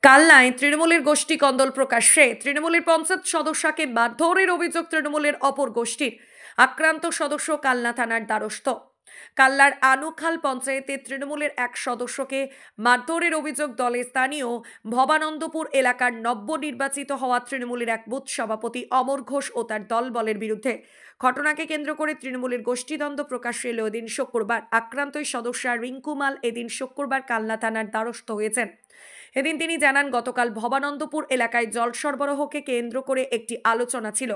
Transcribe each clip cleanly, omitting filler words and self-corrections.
কালনায় তৃণমূলের গোষ্ঠী কন্দল প্রকাশ্যে তৃণমূলের পঞ্চায়েত সদস্যকে মারধরের অভিযোগ তৃণমূলের অপর গোষ্ঠীর আক্রান্ত সদস্য কালনা থানার দ্বারস্থ। কাল্লার আনুখাল পঞ্চায়েতের তৃণমূলের এক সদস্যকে মারধরের অভিযোগ দলের স্থানীয় ভবানন্দপুর এলাকার নবনির্বাচিত হওয়া তৃণমূলের এক বুথ সভাপতি অমর ঘোষ ও তার দলবলের বিরুদ্ধে। ঘটনাকে কেন্দ্র করে তৃণমূলের গোষ্ঠীদ্বন্দ্ব প্রকাশ্যে এলো এদিন শুক্রবার। আক্রান্ত সদস্য রিঙ্কু মাল এদিন শুক্রবার কালনা থানার দ্বারস্থ হয়েছেন। এদিন তিনি জানান, গতকাল ভবানন্দপুর এলাকায় জল সরবরাহকে কেন্দ্র করে একটি আলোচনা ছিল।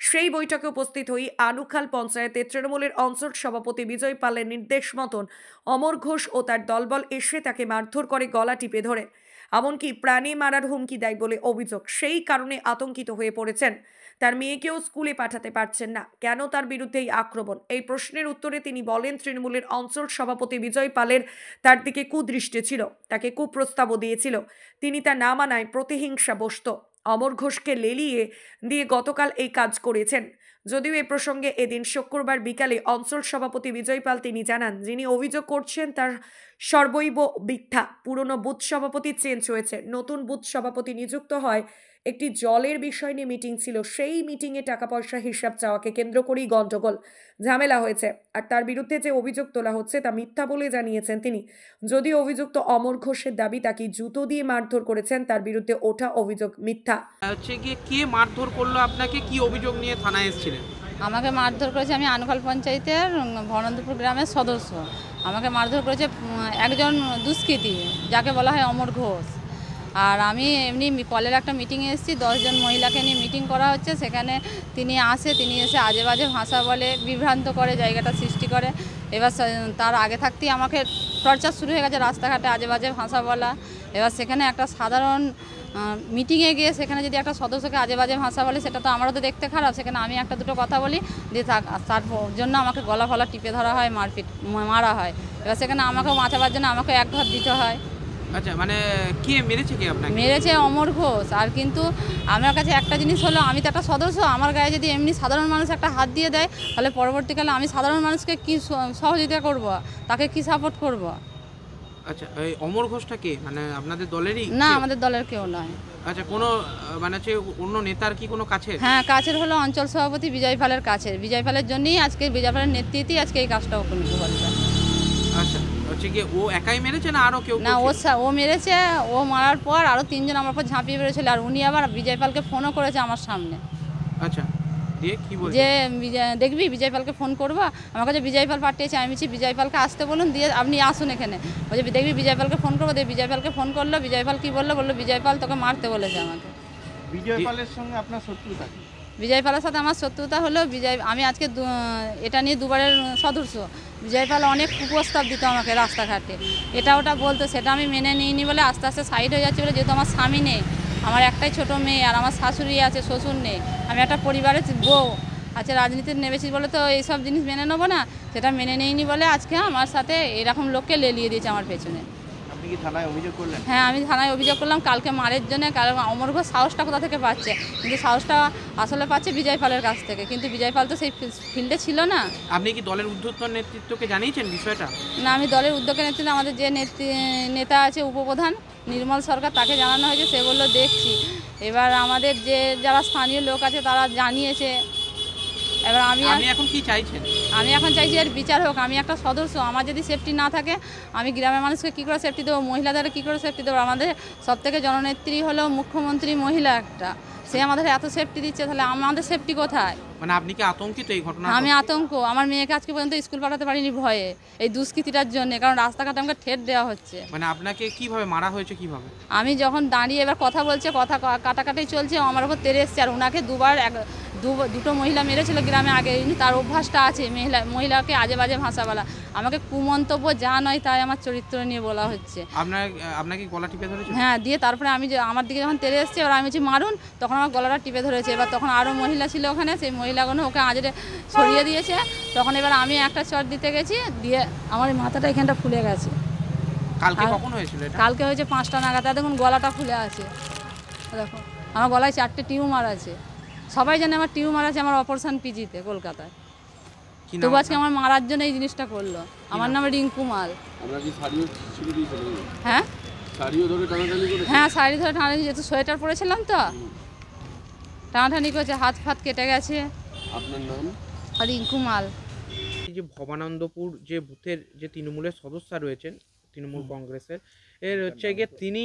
সেই বৈঠকে উপস্থিত হয়ে আনুখাল পঞ্চায়েতের তৃণমূলের অঞ্চল সভাপতি বিজয় পালের নির্দেশ মতন অমর ঘোষ ও তার দলবল এসে তাকে মারধর করে, গলা টিপে ধরে, এমনকি প্রাণে মারার হুমকি দেয় বলে অভিযোগ। সেই কারণে আতঙ্কিত হয়ে পড়েছেন। তার মেয়েকেও স্কুলে পাঠাতে পারছেন না। কেন তার বিরুদ্ধে এই আক্রমণ? এই প্রশ্নের উত্তরে তিনি বলেন, তৃণমূলের অঞ্চল সভাপতি বিজয় পালের তার দিকে কুদৃষ্টি ছিল, তাকে কুপ্রস্তাবও দিয়েছিল। তিনি তা না মানায় প্রতিহিংসা বশত অমর ঘোষকে লেলিয়ে দিয়ে গতকাল এই কাজ করেছেন। যদিও এ প্রসঙ্গে এদিন শুক্রবার বিকালে অঞ্চল সভাপতি বিজয় পাল তিনি জানান, যিনি অভিযোগ করছেন তার সর্বৈব মিথ্যা। পুরনো বুথ সভাপতি চেঞ্জ হয়েছে, নতুন বুথ সভাপতি নিযুক্ত হয়। একটি জলের বিষয় নিয়ে মিটিং ছিল, সেই মিটিংয়ে টাকা পয়সা হিসাব চাওয়াকে কেন্দ্র করেই গন্ডগোল ঝামেলা হয়েছে। আর তার বিরুদ্ধে যে অভিযোগ তোলা হচ্ছে তা মিথ্যা বলে জানিয়েছেন তিনি। যদিও অভিযুক্ত অমর ঘোষের দাবি তাকে জুতো দিয়ে মারধর করেছেন, তার বিরুদ্ধে ওঠা অভিযোগ মিথ্যা। হচ্ছে গিয়ে কে মারধর করলো আপনাকে, কি অভিযোগ নিয়ে থানায় এসেছিলেন? আমাকে মারধর করেছে, আমি আনুখাল পঞ্চায়েতের ভবানন্দপুর গ্রামের সদস্য। আমাকে মারধর করেছে একজন দুষ্কৃতী, যাকে বলা হয় অমর ঘোষ। আর আমি এমনি কলের একটা মিটিংয়ে এসেছি, 10 জন মহিলাকে নিয়ে মিটিং করা হচ্ছে। সেখানে তিনি এসে আজে বাজে ভাষা বলে, বিভ্রান্ত করে, জায়গাটা সৃষ্টি করে। এবার তার আগে থাকতেই আমাকে টর্চার শুরু হয়ে গেছে, রাস্তাঘাটে আজে বাজে ভাষা বলা। এবার সেখানে একটা সাধারণ মিটিংয়ে গিয়ে সেখানে যদি একটা সদস্যকে আজে বাজে ভাষা বলে, সেটা তো আমারও তো দেখতে খারাপ। সেখানে আমি একটা দুটো কথা বলি, দিয়ে তার জন্য আমাকে গলা ফলা টিপে ধরা হয়, মারা হয়। এবার সেখানে আমাকেও বাঁচাবার জন্য আমাকে এক ঘর দিতে হয়। আচ্ছা, মানে কে মেরেছে? কে আপনাকে মেরেছে? অমর ঘোষ। আর কিন্তু আমার কাছে একটা জিনিস হলো, আমি তো একটা সদস্য, আমার গায়ে যদি এমনি সাধারণ মানুষ একটা হাত দিয়ে দেয়, তাহলে পরবর্তীকালে আমি সাধারণ মানুষকে কি সহযোগিতা করব, তাকে কি সাপোর্ট করব? আচ্ছা, এই অমর ঘোষটা কে? মানে আপনাদের দলেরই? না, আমাদের দলের কেউ নয়। আচ্ছা, কোনো মানে হচ্ছে অন্য নেতার কি কোনো কাছের? হ্যাঁ, কাছের হলো অঞ্চল সভাপতি বিজয় পালের কাছের। বিজয় পালের জন্যই আজকে, বিজয় পালের নেতৃত্বেই আজকে এই কাজটা উপনীত হয়েছে। আচ্ছা, হচ্ছে গিয়ে ও একাই মেরেছে না আরও কেউ? না, ও মেরেছে। ও মারার পর আরও 3 জন আমার উপর ঝাঁপিয়ে পড়েছিল। আর উনি আবার বিজয় পালকে ফোনও করেছে আমার সামনে। আচ্ছা, দিয়ে কি বলছে? যে দেখবি বিজয় পালকে ফোন করবো। আমার কাছে বিজয় পাল পাঠিয়েছে, আমি বলছি বিজয় পালকে আসতে বলুন, দিয়ে আপনি আসুন এখানে। বলছে দেখবি বিজয় পালকে ফোন করবো। দিয়ে বিজয় পালকে ফোন করলো। বিজয় পাল কী বললো, বিজয় পাল তোকে মারতে বলেছে আমাকে। বিজয় পালের সঙ্গে আপনার শত্রুতা? বিজয় পালের সাথে আমার শত্রুতা হলো, আমি আজকে এটা নিয়ে দুবারের সদস্য। বিজয় পাল অনেক কুপ্রস্তাব দিত আমাকে রাস্তাঘাটে, এটা ওটা বলতো, সেটা আমি মেনে নিইনি বলে আস্তে আস্তে সাইড হয়ে যাচ্ছে বলে। যেহেতু আমার স্বামী নেই, আমার একটাই ছোট মেয়ে, আর আমার শাশুড়ি আছে, শ্বশুর নেই, আমি একটা পরিবারের বউ আচ্ছা, রাজনীতিতে নেমেছি বলে তো এইসব জিনিস মেনে নেবো না। সেটা মেনে নেইনি বলে আজকে আমার সাথে এরকম লোককে লেলিয়ে দিয়েছে আমার পেছনে। আপনি কি থানায় অভিযোগ করলেন? হ্যাঁ, আমি থানায় অভিযোগ করলাম কালকে মারের জন্য। কারণ অমর ঘোষ সাহসটা কোথা থেকে পাচ্ছে? কিন্তু সাহসটা আসলে পাচ্ছে বিজয় পালের কাছ থেকে। কিন্তু বিজয় পাল তো সেই ফিল্ডে ছিল না। আপনি কি দলের ঊর্ধ্বতন নেতৃত্বকে জানিয়েছেন বিষয়টা? না, আমি দলের উদ্যোগের নেতৃত্বে আমাদের যে নেতা আছে উপপ্রধান নির্মল সরকার, তাকে জানানো হয়েছে। সে বললো দেখছি। এবার আমাদের যে যারা স্থানীয় লোক আছে তারা জানিয়েছে। এবার আমি এখন কি চাইছেন? আমি এখন চাইছি এর বিচার হোক। আমি একটা সদস্য, আমার যদি সেফটি না থাকে, আমি গ্রামের মানুষকে কী করে সেফটি দেবো, মহিলাদের কী করে সেফটি দেবো? আমাদের সবথেকে জননেত্রী হলো মুখ্যমন্ত্রী মহিলা একটা, সে আমাদের এত সেফটি দিচ্ছে, তাহলে আমাদের সেফটি কোথায়? মানে আপনি কি আতঙ্কিত এই ঘটনা? আমি আতঙ্ক। আমার মেয়েকে আজকে পর্যন্ত স্কুল পাঠাতে পারিনি ভয়ে, এই দুষ্কৃতিটার জন্য। কারণ রাস্তাঘাটে আমাকে ঠেট দেওয়া হচ্ছে। মানে আপনাকে কিভাবে মারা হয়েছে, কিভাবে? আমি যখন দাঁড়িয়ে এবার কথা বলছে, কথা কাটাকাটি চলছে, আমার ওপর তেরে এসছে। আর ওনাকে দুটো মহিলা মেরেছিল গ্রামে আগে, তার অভ্যাসটা আছে মহিলাকে আজে বাজে ভাষা বলা। আমাকে কুমন্তব্য যা নয় তাই আমার চরিত্র নিয়ে বলা হচ্ছে। আপনাকে গলা টিপে ধরেছে? হ্যাঁ, দিয়ে তারপরে আমার দিকে যখন তেরে এসছে, এবার আমি বলছি মারুন, তখন আমার গলাটা টিপে ধরেছে। এবার তখন আরও মহিলা ছিল ওখানে, সেই মহিলাগুলো ওকে আজরে সরিয়ে দিয়েছে। তখন এবার আমি একটা চট দিতে গেছি, দিয়ে আমার মাথাটা এখানটা ফুলে গেছে। কালকে কখন হয়েছিল এটা? কালকে হয়েছে 5টা নাগাদ। দেখুন গলাটা ফুলে আছে, দেখো আমার গলায় 4টে টিউমার আছে। সবাই জানে আমার টিউমার আছে, আমার অপারেশন পিজিতে কলকাতায়। তবু আজকে আমার মারার জন্য এই জিনিসটা করলো। আমার নাম রিঙ্কু মাল। হ্যাঁ, শাড়িও ধরে টানাটানি করে? হ্যাঁ, শাড়ি ধরে টানাটানি, যেহেতু সোয়েটার পরেছিলাম তো টানাটানি করেছে, হাত ফাত কেটে গেছে। আপনার নাম? আর রিঙ্কু মাল। এই যে ভবানন্দপুর যে বুথের যে তৃণমূলের সদস্য রয়েছেন, তৃণমূল কংগ্রেসের, এর হচ্ছে গিয়ে তিনি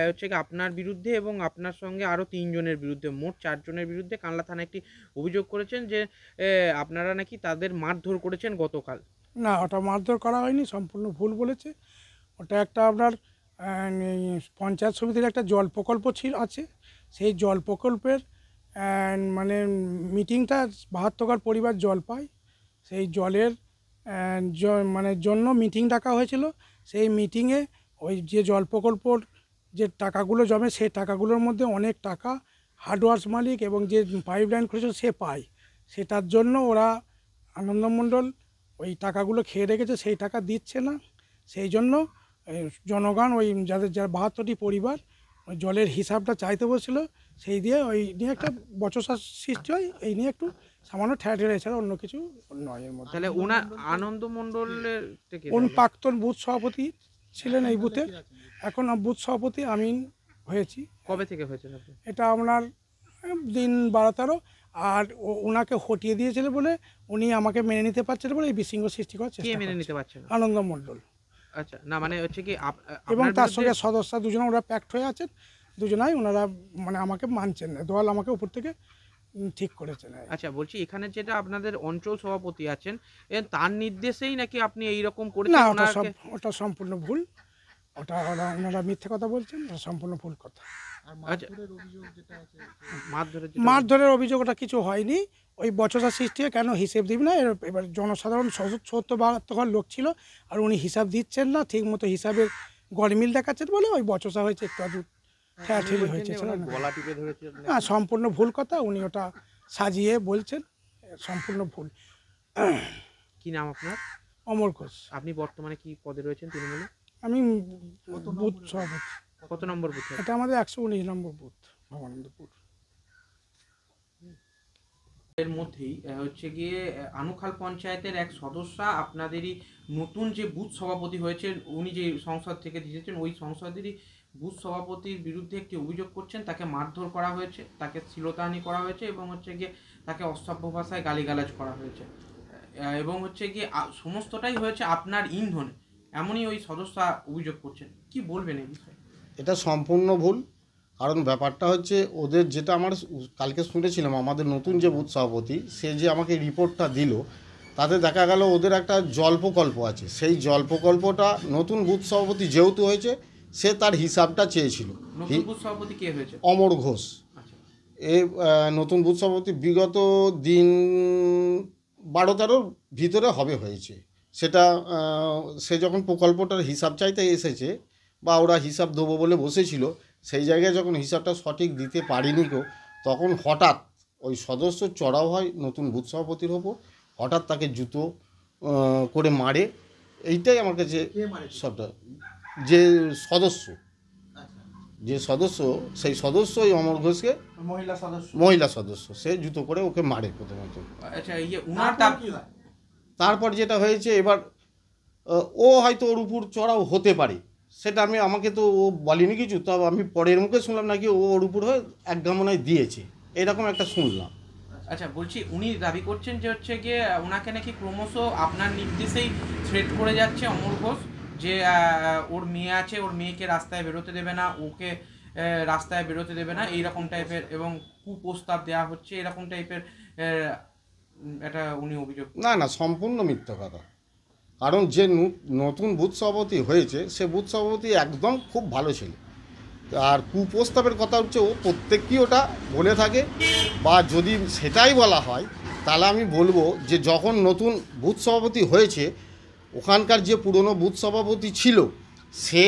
হচ্ছে গিয়ে আপনার বিরুদ্ধে এবং আপনার সঙ্গে আরও 3 জনের বিরুদ্ধে, মোট 4 জনের বিরুদ্ধে কানলা থানায় একটি অভিযোগ করেছেন যে আপনারা নাকি তাদের মারধর করেছেন গতকাল। না, ওটা মারধর করা হয়নি, সম্পূর্ণ ভুল বলেছে। ওটা একটা আপনার এই পঞ্চায়েত সমিতির একটা জল প্রকল্প আছে। সেই জল প্রকল্পের মানে মিটিংটা 72 পরিবার জল পায়। সেই জলের মানে জন্য মিটিং ডাকা হয়েছিল। সেই মিটিংয়ে ওই যে জল প্রকল্পর যে টাকাগুলো জমে, সেই টাকাগুলোর মধ্যে অনেক টাকা হার্ডওয়ার্স মালিক এবং যে পাইপ লাইন করেছিল সে পায়। সেটার জন্য ওরা আনন্দমণ্ডল ওই টাকাগুলো খেয়ে রেখেছে, সেই টাকা দিচ্ছে না। সেই জন্য জনগণ ওই যারা 72টি পরিবার ওই জলের হিসাবটা চাইতে বলছিল, সেই দিয়ে ওই নিয়ে একটা বচসা সৃষ্টি হয়। এই নিয়ে একটু সামান্য ঠেলা এছাড়া অন্য কিছু নয় এর মধ্যে। তাহলে ওনার আনন্দ মণ্ডলের থেকে উনি প্রাক্তন বুথ সভাপতি ছিলেন এই বুথের, এখন বুথ সভাপতি আমি হয়েছি। কবে থেকে হয়েছেন আপনি? এটা আপনার দিন 12-13, আর ওনাকে হটিয়ে দিয়েছিল বলে উনি আমাকে মেনে নিতে পারছিল বলে এই বিশৃঙ্খল সৃষ্টি করার কে চেষ্টা মেনে নিতে করছে। পারছেন? আনন্দ মণ্ডল আচ্ছা, না মানে হচ্ছে কি এবং আপনার তার বিরুদ্ধে- সঙ্গে সদস্য দুজনে ওরা প্যাক্ট হয়ে আছেন, দুজনাই ওনারা মানে আমাকে মানছেন না, দল আমাকে উপর থেকে ঠিক করেছেন। আচ্ছা, বলছি এখানে যেটা আপনাদের অঞ্চল সভাপতি আছেন, তার নির্দেশেই নাকি আপনি এই রকম না, করেছেন? ওটা সম্পূর্ণ ভুল। ওনারা মিথ্যে কথা বলছেন, ওটা সম্পূর্ণ ভুল কথা। আচ্ছা, মারধরের যেটা- মারধরের অভিযোগ ওটা কিছু হয়নি। ওই বচসা সৃষ্টি হয়, কেন হিসেব দিবি না। এবার জনসাধারণ 70-72 ঘর লোক ছিল, আর উনি হিসাব দিচ্ছেন না, ঠিক মতো হিসাবের গরমিল দেখাচ্ছেন বলে ওই বচসা হয়েছে, একটু আধটু ঠেলাঠেলি হয়েছে। গলা টিপে ধরেছে? না, সম্পূর্ণ ভুল কথা। উনি ওটা সাজিয়ে বলছেন, সম্পূর্ণ ভুল। কি নাম আপনার? অমর ঘোষ। আপনি বর্তমানে কি পদে রয়েছেন তৃণমূলে? আমি বুথ সভাপতি। কত নম্বর বুথে? এটা আমাদের 119 নম্বর বুথ, ভবানন্দপুর। এর মধ্যেই হচ্ছে গিয়ে আনুখাল পঞ্চায়েতের এক সদস্য আপনাদেরই নতুন যে বুথ সভাপতি হয়েছে, উনি যে সংসদ থেকে দিয়েছেন, ওই সংসদেরই বুথ সভাপতির বিরুদ্ধে একটি অভিযোগ করছেন, তাকে মারধর করা হয়েছে, তাকে শ্লীলতাহানি করা হয়েছে এবং হচ্ছে গিয়ে তাকে অসভ্য ভাষায় গালিগালাজ করা হয়েছে এবং হচ্ছে গিয়ে সমস্তটাই হয়েছে আপনার ইন্ধনে, এমনই ওই সদস্য অভিযোগ করছেন। কি বলবেন এই বিষয়ে? এটা সম্পূর্ণ ভুল। কারণ ব্যাপারটা হচ্ছে ওদের যেটা আমার কালকে শুনেছিলাম, আমাদের নতুন যে বুথ সভাপতি সে যে আমাকে রিপোর্টটা দিল, তাতে দেখা গেল ওদের একটা জল প্রকল্প আছে। সেই জল প্রকল্পটা নতুন বুথ সভাপতি যেহেতু হয়েছে, সে তার হিসাবটা চেয়েছিল। নতুন বুথ সভাপতি কে হয়েছে? অমর ঘোষ। আচ্ছা, এই নতুন বুথ সভাপতি বিগত দিন 12-13 ভিতরে হয়েছে। সেটা সে যখন প্রকল্পটার হিসাব চাইতে এসেছে বা ওরা হিসাব দেবো বলে বসেছিল, সেই জায়গায় যখন হিসাবটা সঠিক দিতে পারিনি কেউ, তখন হঠাৎ ওই সদস্য চড়াও হয় নতুন বুথ সভাপতির ওপর, হঠাৎ তাকে জুতো করে মারে। এইটাই আমার কাছে সবটা যে সদস্য সেই সদস্যই অমর ঘোষকে, মহিলা সদস্য, সে জুতো করে ওকে মারে প্রথমত। আচ্ছা, উনার তারপর যেটা হয়েছে, এবার ও হয়তো ওর উপর চড়াও হতে পারে, সেটা আমাকে তো ও বলেনি কিছু, তবে আমি পরের মুখে শুনলাম নাকি ও ওর উপর হয়ে এক গামনায় দিয়েছে, এরকম একটা শুনলাম। আচ্ছা, বলছি উনি দাবি করছেন যে হচ্ছে গিয়ে ওনাকে নাকি ক্রমশ আপনার নির্দেশেই থ্রেট করে যাচ্ছে অমর ঘোষ, যে ওর মেয়ে আছে, ওর মেয়েকে রাস্তায় বেরোতে দেবে না, ওকে রাস্তায় বেরোতে দেবে না, এইরকম টাইপের, এবং কুপ্রস্তাব দেওয়া হচ্ছে, এরকম টাইপের এটা উনি অভিযোগ। না, সম্পূর্ণ মিথ্যা কথা। কারণ যে নতুন বুথ সভাপতি হয়েছে, সে বুথ সভাপতি একদম খুব ভালো ছিল। আর কুপ্রস্তাবের কথা হচ্ছে ও প্রত্যেককেই ওটা বলে থাকে, বা যদি সেটাই বলা হয় তাহলে আমি বলবো যে যখন নতুন বুথ সভাপতি হয়েছে, ওখানকার যে পুরনো বুথ সভাপতি ছিল, সে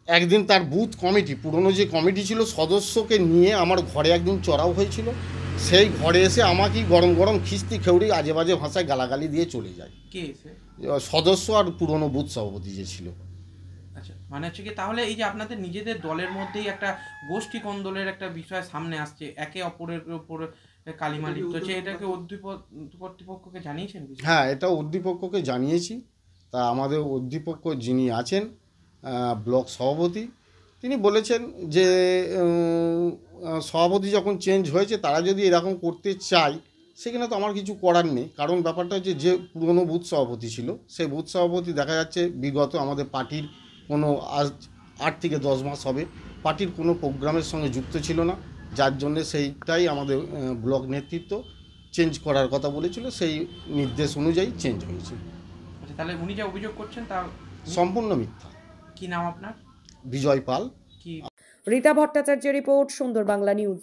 একদিন তার বুথ কমিটি, পুরনো যে কমিটি ছিল, সদস্যকে নিয়ে আমার ঘরে একদিন চড়াও হয়েছিল। সেই ঘরে এসে আমাকেই গরম গরম খিস্তি খেউড়ি আজে বাজে ভাষায় গালাগালি দিয়ে চলে যায়। কে এসে? সদস্য আর পুরনো বুথ সভাপতি যে ছিল। আচ্ছা, মানে হচ্ছে কি তাহলে এই যে আপনাদের নিজেদের দলের মধ্যেই একটা গোষ্ঠী কন্দলের একটা বিষয় সামনে আসছে, একে অপরের উপর কালিমা লিপ্ত হচ্ছে, এটাকে কর্তৃপক্ষকে জানিয়েছেন? হ্যাঁ, এটা উদ্দীপককে জানিয়েছি। তা আমাদের উদ্দীপক যিনি আছেন, ব্লক সভাপতি, তিনি বলেছেন যে সভাপতি যখন চেঞ্জ হয়েছে তারা যদি এরকম করতে চায় সেখানে তো আমার কিছু করার নেই। কারণ ব্যাপারটা হচ্ছে যে পুরনো বুথ সভাপতি ছিল সেই বুথ সভাপতি দেখা যাচ্ছে বিগত আমাদের পার্টির কোনো আজ 8 থেকে 10 মাস হবে পার্টির কোনো প্রোগ্রামের সঙ্গে যুক্ত ছিল না, যার জন্যে সেইটাই আমাদের ব্লক নেতৃত্ব চেঞ্জ করার কথা বলেছিল, সেই নির্দেশ অনুযায়ী চেঞ্জ হয়েছে। আচ্ছা, তাহলে উনি যা অভিযোগ করছেন তা সম্পূর্ণ মিথ্যা। কি নাম আপনার? বিজয় পাল। কি রীতা ভট্টাচার্যের রিপোর্ট, সুন্দর বাংলা নিউজ।